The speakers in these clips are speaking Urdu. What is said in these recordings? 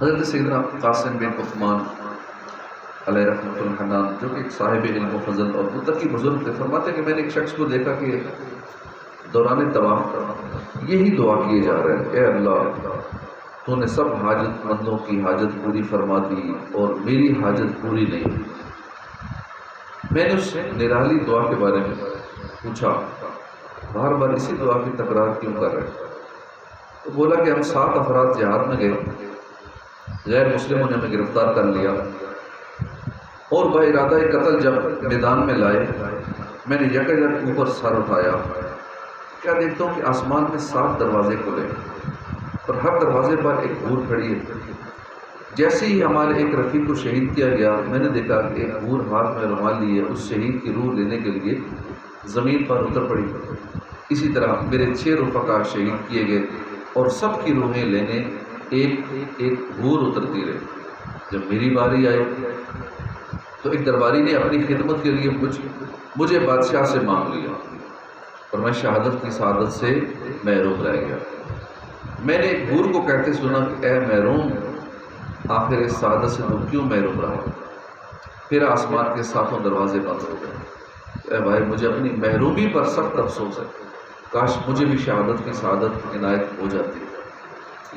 حضرت سیدنا قاسم بن عثمان علیہ رحمۃ الحنان جو کہ ایک صاحب علم و فضل اور متقی بزرگ تھے، فرماتے ہیں کہ میں نے ایک شخص کو دیکھا کہ دوران طواف یہی دعا کیے جا رہے ہیں، اے اللہ تو نے سب حاجت مندوں کی حاجت پوری فرما دی اور میری حاجت پوری نہیں۔ میں نے اس سے نرالی دعا کے بارے میں پوچھا، بار بار اسی دعا کی تکرار کیوں کر رہے؟ تو بولا کہ ہم 7 افراد جہاد میں گئے، غیر مسلموں نے ہمیں گرفتار کر لیا اور بارادہ قتل جب میدان میں لائے، میں نے یکایک اوپر سر اٹھایا، کیا دیکھتا ہوں کہ آسمان میں 7 دروازے کھلے اور ہر دروازے پر ایک حور کھڑی ہے۔ جیسے ہی ہمارے ایک رفیق کو شہید کیا گیا، میں نے دیکھا کہ ایک حور ہاتھ میں رومال لیے اس شہید کی روح لینے کے لیے زمین پر اتر پڑی۔ اسی طرح میرے 6 رفقا شہید کیے گئے اور سب کی روحیں لینے ایک ایک حور اترتی رہی۔ جب میری باری آئی تو ایک درباری نے اپنی خدمت کے لیے مجھے بادشاہ سے مانگ لیا اور میں شہادت کی سعادت سے محروم رہ گیا۔ میں نے ایک حور کو کہتے سنا کہ اے محروم، آخر اس سعادت سے تو کیوں محروم رہا؟ پھر آسمان کے 7 دروازے بند ہو گئے۔ اے بھائی، مجھے اپنی محرومی پر سخت افسوس ہے، کاش مجھے بھی شہادت کی سعادت عنایت ہو جاتی۔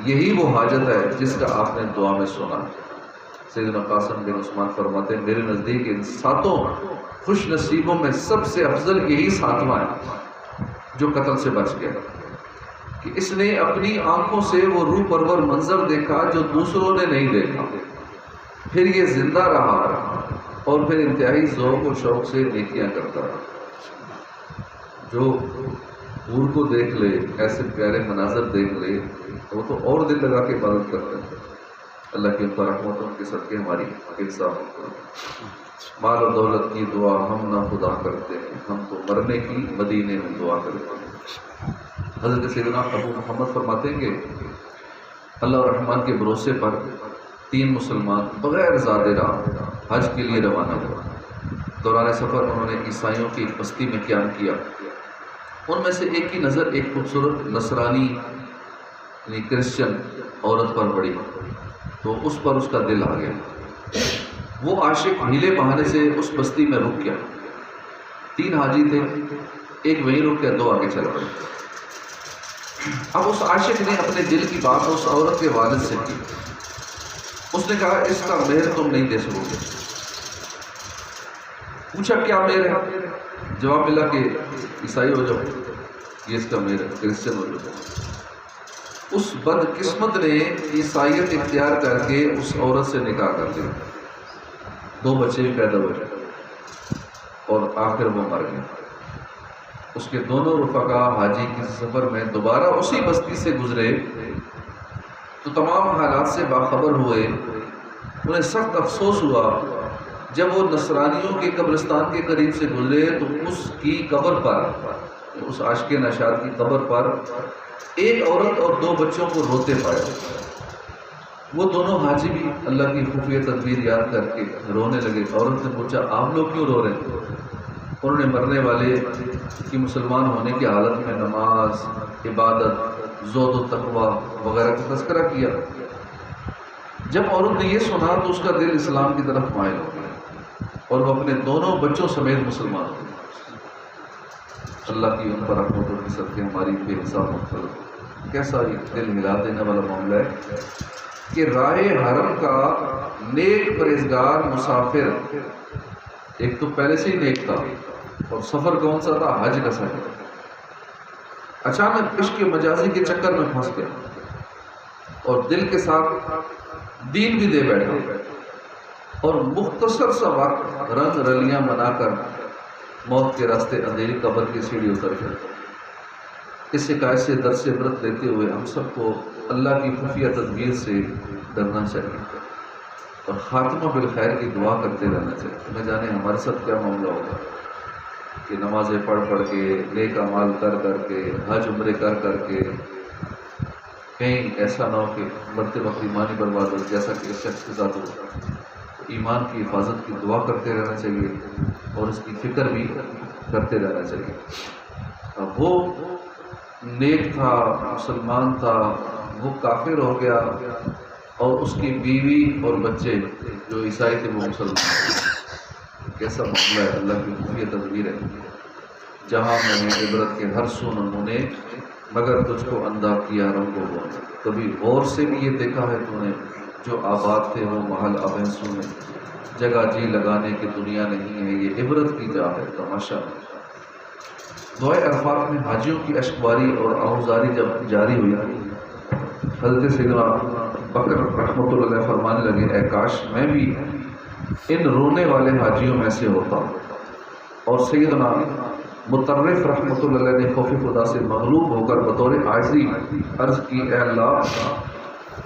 یہی وہ حاجت ہے جس کا آپ نے دعا میں سنا۔ سیدنا قاسم بن عثمان فرماتے ہیں، میرے نزدیک ان 7 خوش نصیبوں میں سب سے افضل یہی 7واں ہے جو قتل سے بچ گیا، کہ اس نے اپنی آنکھوں سے وہ روح پرور منظر دیکھا جو دوسروں نے نہیں دیکھا، پھر یہ زندہ رہا اور پھر انتہائی ذوق و شوق سے نیکیاں کرتا رہا۔ جو حور کو دیکھ لے، ایسے پیارے مناظر دیکھ لے، وہ تو اور دل لگا کے عبادت کرتے ہیں۔ اللہ کی رحمتوں کے صدقے ہماری انصاف کرے۔ مال و دولت کی دعا ہم نہ خدا کرتے ہیں، ہم تو مرنے کی مدینے میں دعا کرتے ہیں۔ حضرت سیدنا ابو محمد فرماتے ہیں کہ اللہ الرحمن کے بھروسے پر 3 مسلمان بغیر زادے راہ حج کے لیے روانہ ہوئے۔ دوران سفر انہوں نے عیسائیوں کی ایک بستی میں قیام کیا۔ ان میں سے ایک کی نظر ایک خوبصورت نصرانی یعنی کرسچن عورت پر پڑی تو اس پر اس کا دل آ گیا۔ وہ عاشق ہیلے بہانے سے اس بستی میں رک گیا۔ 3 حاجی تھے، ایک وہیں رک گیا، 2 آگے چل پڑے۔ اب اس عاشق نے اپنے دل کی بات اس عورت کے والد سے کی۔ اس نے کہا، اس کا مہر تم نہیں دے سکو گے۔ پوچھا کیا مہر ہے؟ جواب ملا کہ عیسائی ہو جاؤ، یہ اس کا مہر ہے، کرسچن ہو جاؤ۔ اس بد قسمت نے عیسائیت اختیار کر کے اس عورت سے نکاح کر دیا۔ 2 بچے بھی پیدا ہوئے اور آخر وہ مر گئے۔ اس کے دونوں رفقا حاجی کے سفر میں دوبارہ اسی بستی سے گزرے تو تمام حالات سے باخبر ہوئے۔ انہیں سخت افسوس ہوا جب وہ نصرانیوں کے قبرستان کے قریب سے گزرے تو اس کی قبر پر، اس عاشق نشاد کی قبر پر ایک عورت اور 2 بچوں کو روتے پائے۔ وہ دونوں حاجی بھی اللہ کی خفیہ تدبیر یاد کر کے رونے لگے۔ عورت نے پوچھا، آپ لوگ کیوں رو رہے ہیں؟ انہوں نے مرنے والے کی مسلمان ہونے کی حالت میں نماز، عبادت، زہد و تقوی وغیرہ کا تذکرہ کیا۔ جب عورت نے یہ سنا تو اس کا دل اسلام کی طرف مائل ہو گیا اور وہ اپنے دونوں بچوں سمیت مسلمان ہو گئے۔ اللہ کی ان پر رحمتوں کے صدقے ہماری بے حساب مغفرت۔ کیسا یہ دل ہلا دینے والا معاملہ ہے کہ راہ حرم کا نیک پرہیزگار مسافر، ایک تو پہلے سے ہی نیک تھا اور سفر کون سا تھا؟ حج کا سفر، اچانک عشق مجازی کے چکر میں پھنس گیا اور دل کے ساتھ دین بھی دے بیٹھا اور مختصر سا وقت رنگ رلیاں منا کر موت کے راستے اندھیری قبر کی سیڑھی اتر گیا۔ اس حکایت سے درس عبرت لیتے ہوئے ہم سب کو اللہ کی خفیہ تدبیر سے ڈرنا چاہیے اور خاتمہ بالخیر کی دعا کرتے رہنا چاہیے۔ نہ جانے ہمارے ساتھ کیا معاملہ ہوگا کہ نمازیں پڑھ کے، نیک اعمال کر کے، حج عمرے کر کے کہیں ایسا نہ ہو کہ مرتے وقت ایمانی برباد ہو جیسا کہ اس شخص کے ساتھ ہو۔ ایمان کی حفاظت کی دعا کرتے رہنا چاہیے اور اس کی فکر بھی کرتے رہنا چاہیے۔ وہ نیک تھا، مسلمان تھا، وہ کافر ہو گیا اور اس کی بیوی اور بچے جو عیسائی تھے وہ مسلمان. کیسا معاملہ ہے، اللہ کی خفیہ تدبیر ہے. جہاں میں نے عبرت کے ہر سو نمونے مگر تجھ کو اندھا کیا رنگوں کو. کبھی غور سے بھی یہ دیکھا ہے تو نے جو آباد تھے وہ محل ابینسوں میں، جگہ جی لگانے کی دنیا نہیں ہے، یہ عبرت کی جا ہے تماشا. دعائے عرفات میں حاجیوں کی اشکباری اور آہوزاری جب جاری ہوئی، حضرت سیدنا بکر رحمۃ اللہ علیہ فرمانے لگے اے کاش میں بھی ان رونے والے حاجیوں میں سے ہوتا. اور سیدنا مطرف رحمۃ اللہ علیہ نے خوف خدا سے مغلوب ہو کر بطور عاجزی عرض کی اے اللہ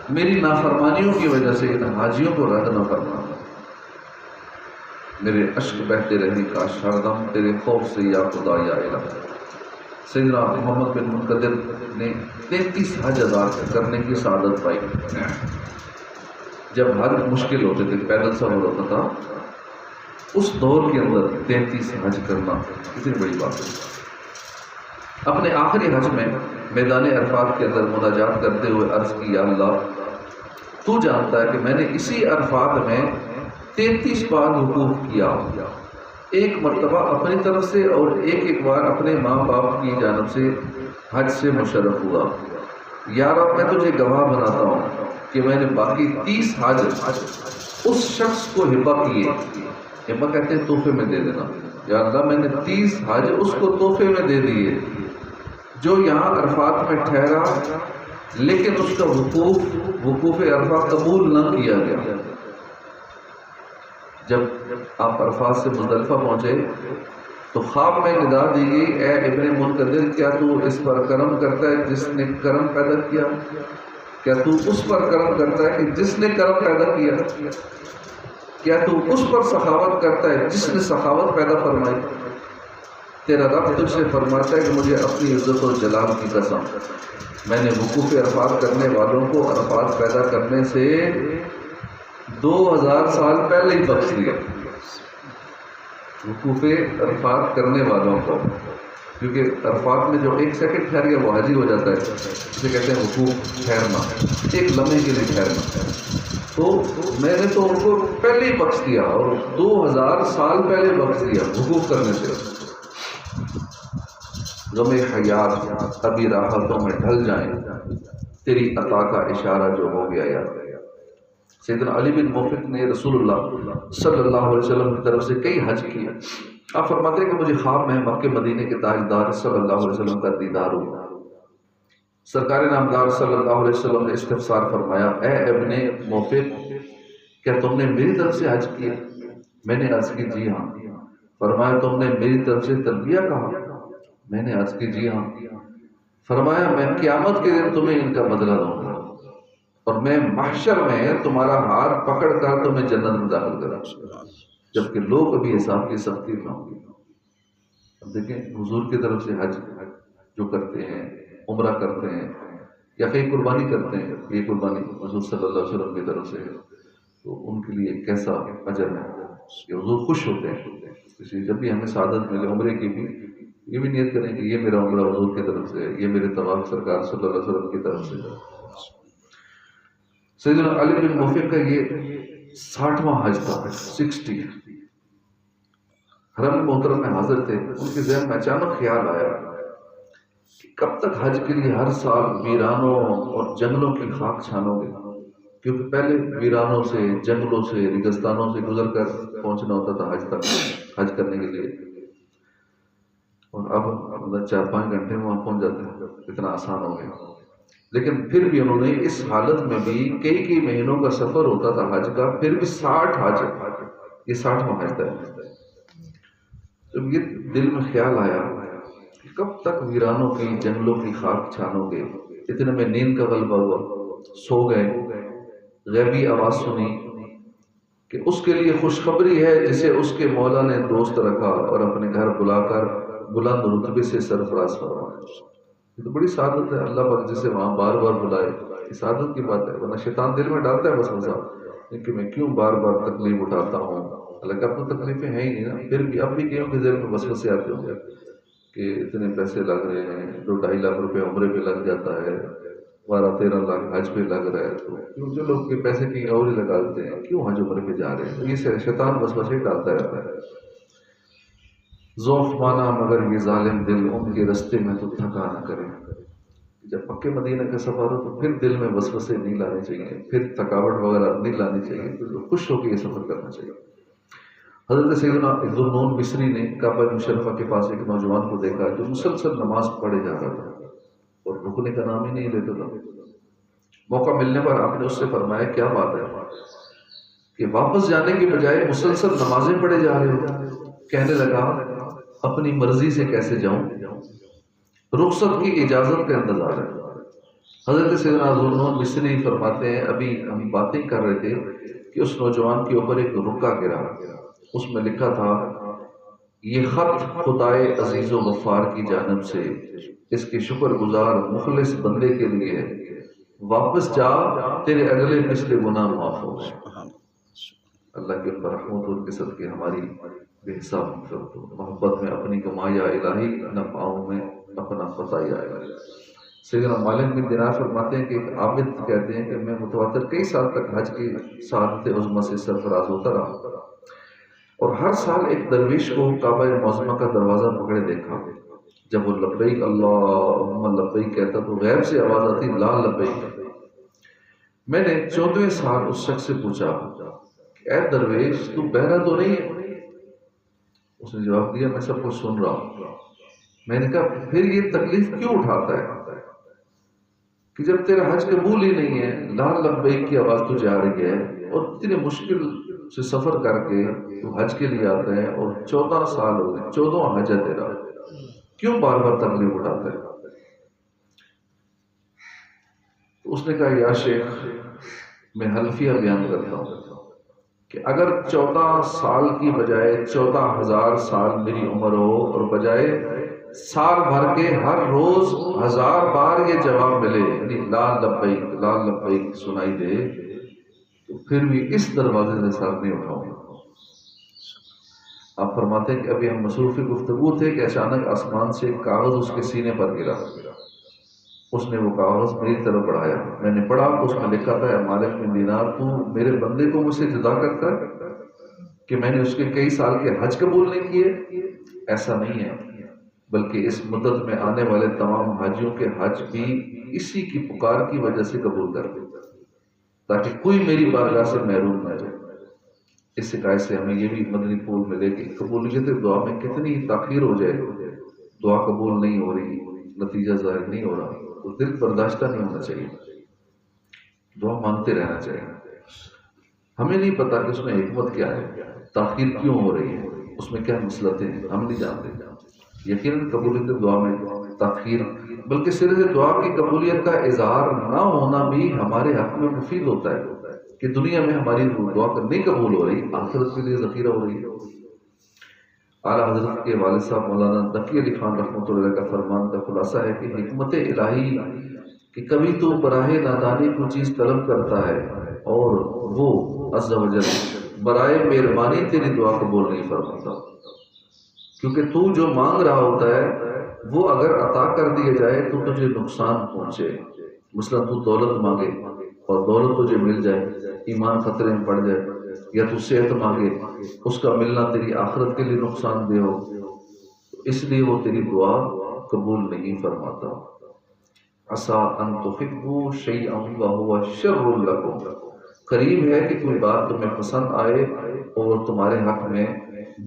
میری نافرمانیوں کی وجہ سے ان حاجیوں کو رد نہ کرنا. میرے اشک بہتے رہنے کا ہردم تیرے خوف سے یا خدا یا الہ. سیدنا محمد بن منقدر نے 33 حج ادا کرنے کی سعادت پائی. جب حج مشکل ہوتے تھے، پیدل سفر ہوتا تھا، اس دور کے اندر 33 حج کرنا کتنی بڑی بات ہے. اپنے آخری حج میں میدان عرفات کے اندر مناجات کرتے ہوئے عرض کی یا اللہ تو جانتا ہے کہ میں نے اسی عرفات میں 33 بار وقوف کیا، ایک مرتبہ اپنی طرف سے اور ایک بار اپنے ماں باپ کی جانب سے حج سے مشرف ہوا. یا رب میں تجھے گواہ بناتا ہوں کہ میں نے باقی 30 حج اس شخص کو ہبہ کیے. ہبہ کہتے ہیں تحفے میں دے دینا. یا اللہ میں نے 30 حج اس کو تحفے میں دے دیے جو یہاں عرفات میں ٹھہرا لیکن اس کا وقوف عرفات قبول نہ کیا گیا. جب آپ عرفات سے مزدلفہ پہنچے تو خواب میں ندا دی گئی اے ابن منقدر کیا تو اس پر کرم کرتا ہے جس نے کرم پیدا کیا؟ کیا تو اس پر کرم کرتا ہے کہ جس نے کرم پیدا کیا؟ کیا تو اس پر سخاوت کرتا ہے جس نے سخاوت پیدا فرمائی؟ تیرا رب تجھ سے فرماتا ہے کہ مجھے اپنی عزت و جلال کی قسم میں نے وقوف عرفات کرنے والوں کو عرفات پیدا کرنے سے 2000 سال پہلے ہی بخش دیا. وقوف عرفات کرنے والوں کو، کیونکہ عرفات میں جو 1 سیکنڈ ٹھہر گیا وہ حاجی ہو جاتا ہے، اسے کہتے ہیں وقوف ٹھہرنا، ایک لمحے کے لیے ٹھہرنا. تو میں نے تو ان کو پہلے ہی بخش دیا اور 2000 سال پہلے بخش دیا وقوف کرنے سے. غم حیات ابھی راحتوں میں ڈھل جائیں تیری عطا کا اشارہ جو ہو گیا یاد. سیدنا علی بن موفق نے رسول اللہ صلی اللہ علیہ وسلم کی طرف سے کئی حج کیے. آپ فرماتے ہیں کہ مجھے خواب میں مکہ مدینے کے تاجدار صلی اللہ علیہ وسلم کا دیدار ہوا. سرکار نامدار صلی اللہ علیہ وسلم نے استفسار فرمایا اے ابن موفق کیا تم نے میری طرف سے حج کیا؟ میں نے عرض کی جی ہاں. فرمایا تم نے میری طرف سے تلبیہ کہا؟ میں نے عرض کی جی ہاں. فرمایا میں قیامت کے دن تمہیں ان کا بدلہ دوں گا اور میں محشر میں تمہارا ہاتھ پکڑ کر تمہیں جنت میں داخل کروں گا جبکہ لوگ ابھی حساب کی سختی میں ہوں گے. اب دیکھیں حضور کی طرف سے حج جو کرتے ہیں، عمرہ کرتے ہیں یا کئی قربانی کرتے ہیں، یہ قربانی حضور صلی اللہ علیہ وسلم کی طرف سے ہے تو ان کے لیے کیسا اجر ہے کہ حضور خوش ہوتے ہیں. اس لیے جب بھی ہمیں سعادت ملے عمرے کی بھی یہ بھی نیت کریں کہ یہ میرا عمرہ حضور کی طرف سے ہے، یہ میرے طواف سرکار صلی اللہ علیہ وسلم کی طرف سے ہے. سیدنا علی بن موفق کا یہ 60واں حج تھا، 60. حرم محترم میں حاضر تھے. ان کے ذہن میں اچانک خیال آیا کہ کب تک حج کے لیے ہر سال ویرانوں اور جنگلوں کی خاک چھانو گے؟ کیونکہ پہلے ویرانوں سے، جنگلوں سے، ریگستانوں سے گزر کر پہنچنا ہوتا تھا حج تک، حج کرنے کے لیے. اور اب 4-5 گھنٹے میں وہاں پہنچ جاتے ہیں، اتنا آسان ہو گیا. لیکن پھر بھی انہوں نے اس حالت میں بھی کئی مہینوں کا سفر ہوتا تھا حج کا، پھر بھی 60 حج، یہ 60واں حج تھا. جب یہ دل میں خیال آیا کہ کب تک ویرانوں کی، جنگلوں کی خاک چھانو گے، اتنے میں نیند کا غلبہ ہوا، سو گئے. غیبی آواز سنی کہ اس کے لیے خوشخبری ہے جسے اس کے مولا نے دوست رکھا اور اپنے گھر بلا کر بلند رتبے سے سرفراز فرمایا. یہ تو بڑی سعادت ہے، اللہ پاک جسے وہاں بار بار بلائے، یہ سعادت کی بات ہے. ورنہ شیطان دل میں ڈالتا ہے بس مسا کہ میں کیوں بار بار تکلیف اٹھاتا ہوں، حالانکہ اب تو تکلیفیں ہیں ہی نہیں نا. پھر بھی اب بھی کئیوں کے ذہن میں وسوسے آتے ہوں کہ اتنے پیسے لگ رہے ہیں، 2-2.5 لاکھ روپے عمرے پہ لگ جاتا ہے 12-13 لاکھ حج پہ لگ رہا ہے، تو جو لوگ کے پیسے کہیں اور ہی لگا دیتے ہیں، کیوں حج عمرے پہ جا رہے ہیں؟ یہ شیطان وسوسے ڈالتا رہتا ہے۔ ذوف مانا مگر یہ ظالم دل ان کے رستے میں تو تھکا نہ کرے۔ جب پکے مدینہ کا سفر ہو تو پھر دل میں وسوسے نہیں لانے چاہیے، پھر تھکاوٹ وغیرہ نہیں لانی چاہیے، پھر خوش ہو کے یہ سفر کرنا چاہیے۔ حضرت سیدنا ذوالنون مصری نے کعبہ مشرفہ کے پاس ایک نوجوان کو دیکھا جو مسلسل نماز پڑھے جا رہا تھا اور رکنے کا نام ہی نہیں لیتا تھا۔ موقع ملنے پر آپ نے اس سے فرمایا کیا بات ہے کہ واپس جانے کے بجائے مسلسل نمازیں پڑھے جا رہے ہو؟ کہنے لگا اپنی مرضی سے کیسے جاؤں، رخصت کی اجازت کا انتظار ہے۔ حضرت سیدنا ذوالنون مصری فرماتے ہیں ابھی ہم باتیں کر رہے تھے کہ اس نوجوان کے اوپر ایک رکا گرا، اس میں لکھا تھا یہ خط خدائے عزیز و غفار کی جانب سے اس کے شکر گزار مخلص بندے کے لیے ہے، واپس جا تیرے اگلے پچھلے گناہ معاف ہو گئے۔ اللہ کے اوپر رحمت اور کے صدقے ہماری بے حساب مغفرت ہو۔ محبت میں اپنی کمائی یا الہی، نفعوں میں اپنا فتح یا الہی۔ سیدنا مالک بن دینار فرماتے ہیں کہ ایک عابد کہتے ہیں کہ میں متواتر کئی سال تک حج کی سعادت عظمیٰ سے سرفراز ہوتا رہا اور ہر سال ایک درویش کو کعبہ معظمہ کا دروازہ پکڑے دیکھا۔ جب وہ لبیک اللہم لبیک کہتا تو غیب سے آواز آتی لا لبیک۔ میں نے 14ویں سال اس شخص سے پوچھا کہ اے درویش تو بہرا تو نہیں ہے؟ اس نے جواب دیا میں سب کچھ سن رہا ہوں۔ میں نے کہا پھر یہ تکلیف کیوں اٹھاتا ہے کہ جب تیرا حج قبول ہی نہیں ہے، لا لبیک کی آواز تو جا رہی ہے اور اتنے مشکل سے سفر کر کے تو حج کے لیے آتا ہے اور 14 سال ہو گئے، 14واں حج ہے تیرا، کیوں بار بار تکلیف اٹھاتا ہے؟ تو اس نے کہا یا شیخ میں حلفیہ بیان کرتا ہوں کہ اگر 14 سال کی بجائے 14,000 سال میری عمر ہو اور بجائے سال بھر کے ہر روز 1000 بار یہ جواب ملے یعنی لا لبیک سنائی دے تو پھر بھی اس دروازے سے سر نہیں اٹھاؤں گا۔ آپ فرماتے ہیں کہ ابھی ہم مصروف گفتگو تھے کہ اچانک آسمان سے ایک کاغذ اس کے سینے پر گرا، اس نے وہ کاغذ میری طرف بڑھایا، میں نے پڑھا تو اس میں لکھا تھا اے مالک بن دینار تو میرے بندے کو مجھ سے جدا کرتا ہے کہ میں نے اس کے کئی سال کے حج قبول نہیں کیے؟ ایسا نہیں ہے، بلکہ اس مدت میں آنے والے تمام حاجیوں کے حج بھی اسی کی پکار کی وجہ سے قبول کر دے تاکہ کوئی میری بارگاہ سے محروم نہ رہے۔ اس شکایت سے ہمیں یہ بھی مدنی پھول ملے کہ قبولیت دعا میں کتنی تاخیر ہو جائے، دعا قبول نہیں ہو رہی، نتیجہ ظاہر نہیں ہو رہا تو دل برداشتہ نہیں ہونا چاہیے، دعا مانگتے رہنا چاہیے۔ ہمیں نہیں پتا کہ اس میں حکمت کیا ہے، تاخیر کیوں ہو رہی ہے، اس میں کیا مصلحتیں ہیں، ہم نہیں جانتے۔ یقیناً قبولیت دعا میں تاخیر بلکہ صرف دعا کی قبولیت کا اظہار نہ ہونا بھی ہمارے حق میں مفید ہوتا ہے کہ دنیا میں ہماری دعا نہیں قبول ہو رہی، آخرت کے لیے ذخیرہ ہو رہی ہے۔ اعلیٰ حضرت کے والد صاحب مولانا تقی علی خان رحمۃ اللہ کا فرمان کا خلاصہ ہے کہ حکمت الہی کہ کبھی تو براہ نادانی کو چیز طلب کرتا ہے اور وہ عز و جل برائے مہربانی تیری دعا قبول نہیں فرماتا، کیونکہ تو جو مانگ رہا ہوتا ہے وہ اگر عطا کر دیا جائے تو تجھے نقصان پہنچے۔ مثلا تو دولت مانگے اور دولت تجھے مل جائے، ایمان خطرے میں پڑ جائے، یا تو صحت مانگے اس کا ملنا تیری آخرت کے لیے نقصان دہ ہو، اس لیے وہ تیری دعا قبول نہیں فرماتا۔ عسیٰ ان تحبوا شیئا وہو شر لکم، قریب ہے کہ کوئی بات تمہیں پسند آئے اور تمہارے حق میں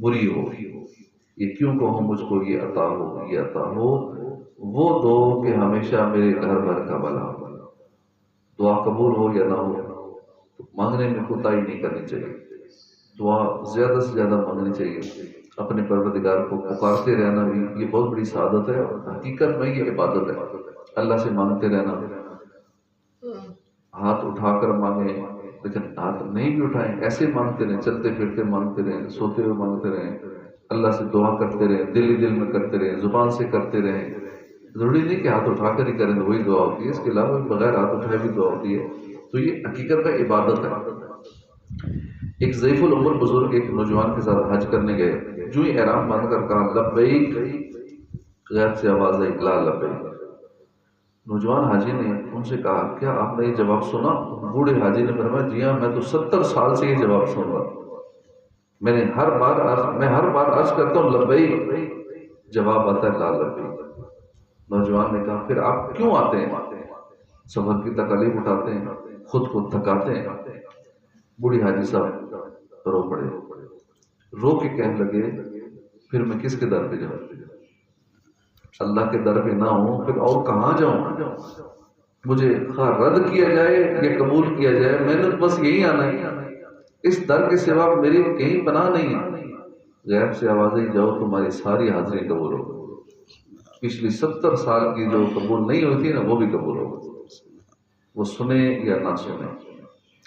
بری ہو، یہ کیوں کہوں مجھ کو یہ عطا ہو، یہ عطا ہو، وہ دو کہ ہمیشہ میرے گھر بھر کا بھلا ہو۔ دعا قبول ہو یا نہ ہو تو مانگنے میں کوتاہی نہیں کرنی چاہیے، دعا زیادہ سے زیادہ مانگنی چاہیے، اپنے پروردگار کو پکارتے رہنا بھی یہ بہت بڑی سعادت ہے، اور حقیقت میں یہ عبادت ہے۔ اللہ سے مانگتے رہنا، ہاتھ اٹھا کر مانگیں لیکن ہاتھ نہیں بھی اٹھائیں، ایسے مانگتے رہیں، چلتے پھرتے مانگتے رہیں، سوتے ہوئے مانگتے رہیں، اللہ سے دعا کرتے رہیں، دل ہی دل میں کرتے رہیں، زبان سے کرتے رہیں۔ ضروری نہیں کہ ہاتھ اٹھا کر ہی کریں تو وہی دعا ہوتی ہے، اس کے علاوہ بغیر ہاتھ اٹھائے بھی دعا ہوتی ہے، تو یہ حقیقت میں عبادت ہے۔ ایک ضعیف العمر بزرگ ایک نوجوان کے ساتھ حج کرنے گئے، جو ہی احرام باندھ کر کہا لبیک، غیر سے آواز آئی لا لبیک۔ نوجوان حاجی نے ان سے کہا کیا آپ نے یہ جواب سنا؟ بوڑھے حاجی نے فرمایا جی ہاں، میں تو 70 سال سے یہ جواب سن رہا ہوں، میں ہر بار عرض کرتا ہوں لبیک، جواب آتا ہے لا لبیک۔ نوجوان نے کہا پھر آپ کیوں آتے ہیں؟ سفر کی تکالیف اٹھاتے ہیں، خود کو تھکاتے ہیں۔ بوڑھی حاجی صاحب رو پڑے، رو کے کہنے لگے پھر میں کس کے در پہ جاؤں؟ اللہ کے در پہ نہ ہوں پھر اور کہاں جاؤں؟ مجھے خواہ رد کیا جائے یا قبول کیا جائے، میں نے بس یہی آنا ہے، اس در کے سوا میری کہیں پناہ نہیں ہے۔ غیب سے آوازیں جاؤ تمہاری ساری حاضری قبول ہو، پچھلی 70 سال کی جو قبول نہیں ہوتی نا وہ بھی قبول ہو، وہ سنیں یا نہ سنیں،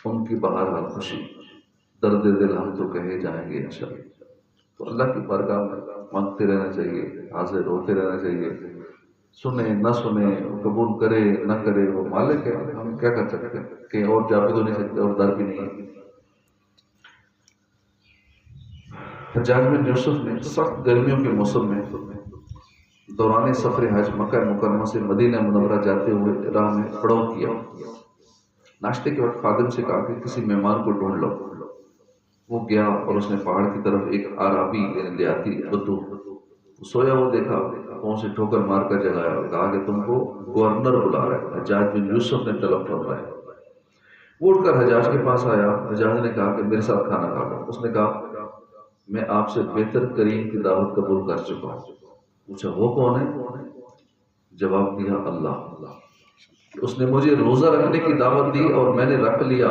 ان کی بہرحال خوشی، درد دل ہم تو کہے جائیں گے انشاءاللہ۔ تو اللہ کی بارگاہ میں مانگتے رہنا چاہیے، حاضر ہوتے رہنا چاہیے، سنیں نہ سنیں، قبول کرے نہ کرے، وہ مالک ہے، ہم کیا کر سکتے ہیں، کہیں اور جا بھی تو نہیں سکتے اور در بھی نہیں ہے۔ حجاج بن یوسف نے سخت گرمیوں کے موسم میں دوران سفر حج مکہ مکرمہ سے مدینہ منورہ جاتے ہوئے راہ میں پڑاؤ کیا۔ ناشتے کے وقت خادم سے کہا کہ کسی مہمان کو ڈھونڈ لو۔ وہ گیا اور اس نے پہاڑ کی طرف ایک عربی یعنی دیہاتی بدو سویا وہ دیکھا، پاؤں سے ٹھوکر مار کر جگایا اور کہا کہ تم کو گورنر بلا رہا ہے، حجاج بن یوسف نے طلب فرمایا ہے۔ وہ اٹھ کر حجاج کے پاس آیا، حجاج نے کہا کہ میرے ساتھ کھانا کھا لو۔ اس نے کہا میں آپ سے بہتر کریم کی دعوت قبول کر چکا ہوں۔ پوچھا وہ کون ہے؟ جواب دیا اللہ۔ اس نے مجھے روزہ رکھنے کی دعوت دی اور میں نے رکھ لیا۔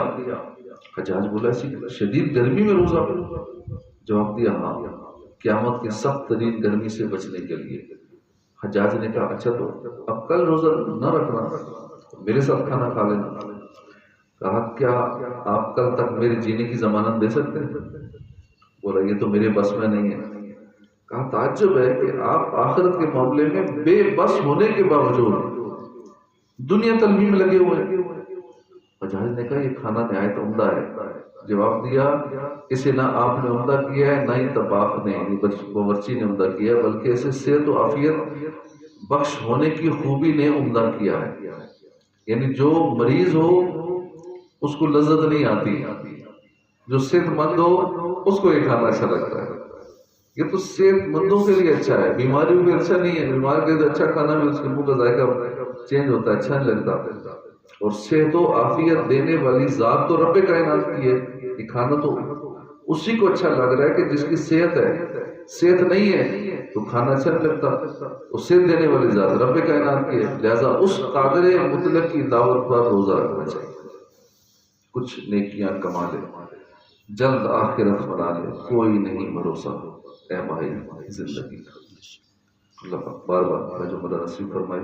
حجاج بولا ایسی شدید گرمی میں روزہ؟ جواب دیا ہاں، قیامت کی سخت ترین گرمی سے بچنے کے لیے۔ حجاج نے کہا اچھا تو اب کل روزہ نہ رکھنا، میرے ساتھ کھانا کھا لینا۔ کہا کیا آپ کل تک میرے جینے کی ضمانت دے سکتے ہیں؟ بولا یہ تو میرے بس میں نہیں ہے۔ کہا تعجب ہے کہ آپ آخرت کے معاملے میں بے بس ہونے کے باوجود دنیا تلوی میں لگے ہوئے ہیں۔ حجاج نے کہا یہ کھانا نہایت عمدہ ہے۔ جواب دیا اسے نہ آپ نے عمدہ کیا ہے نہ ہی طباخ نے باورچی نے عمدہ کیا ہے، بلکہ اسے صحت و عافیت بخش ہونے کی خوبی نے عمدہ کیا ہے۔ یعنی جو مریض ہو اس کو لذت نہیں آتی، جو صحت مند ہو اس کو یہ کھانا اچھا لگتا ہے۔ یہ تو صحت مندوں کے لیے اچھا ہے، بیماریوں کے لیے اچھا نہیں ہے۔ بیمار کے لیے اچھا کھانا بھی اس کے منہ کا ذائقہ چینج ہوتا ہے، اچھا نہیں لگتا۔ اور صحت و عافیت دینے والی ذات تو رب کائنات کی ہے، یہ کھانا تو اسی کو اچھا لگ رہا ہے کہ جس کی صحت ہے، صحت نہیں ہے تو کھانا اچھا نہیں لگتا۔ اور صحت دینے والی ذات رب کائنات کی ہے، لہذا اس قادر مطلق کی دعوت پر روزہ رکھنا چاہیے، کچھ نیکیاں کما لے، جلد آخرت بنا لے، کوئی نہیں بھروسہ اے بھائی زندگی کا۔ اللہ بار بار جو مدد نصیب فرمائے،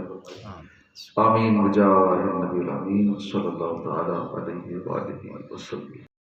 آمین بجاہ النبی الامین صلی اللہ تعالی علیہ وآلہ وسلم۔